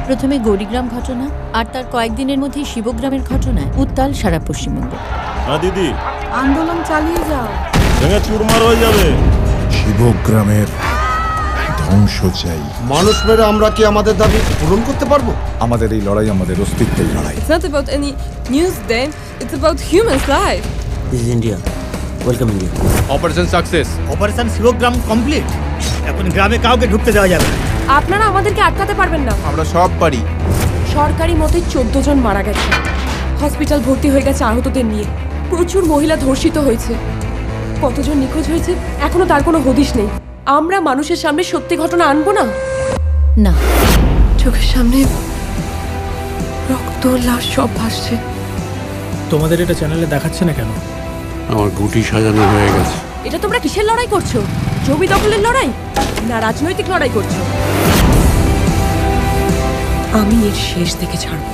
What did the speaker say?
প্রথমে গৌরীগ্রাম ঘটনা, আর তার কয়েকদিনের মধ্যেই শিবগ্রামের ঘটনায় উত্তাল সারা পশ্চিমবঙ্গ। হ্যাঁ দিদি, আন্দোলন চালিয়ে যাও, ভেঙে চুরমার হয়ে যাবে। শিবগ্রামের ধ্বংস চাই। মানুষ মেরে আমরা কি আমাদের দাবি পূরণ করতে পারবো? আমাদের এই লড়াই আমাদের অস্তিত্বের লড়াই। It's not about any news then, it's about humans' life. This is India. Welcome India. Operation success. Operation Shivgram complete. এখন গ্রামে কাউকে ঢুকতে দেওয়া যাবে না। আপনারা আমাদেরকে আটকাতে পারবেন না। আমরা সব পারি। সরকারি মতে 14 জন মারা গেছে, হসপিটাল ভর্তি হয়ে গেছে আহতদের নিয়ে, প্রচুর মহিলা ধর্ষিত হয়েছে, কতজন নিখোঁজ হয়েছে এখনো তার কোনো হদিশ নেই। আমরা মানুষের সামনে সত্যি ঘটনা আনবো না? না, চোখের সামনে রক্ত লাশ সব ভাসছে। তোমাদের এটা চ্যানেলে দেখাচ্ছে না কেন? আমার গুটি সাজানো হয়ে গেছে। এটা তোমরা কিসের লড়াই করছো? জমি দখলের লড়াই না রাজনৈতিক লড়াই করছো? আমি এর শেষ দেখে ছাড়বো।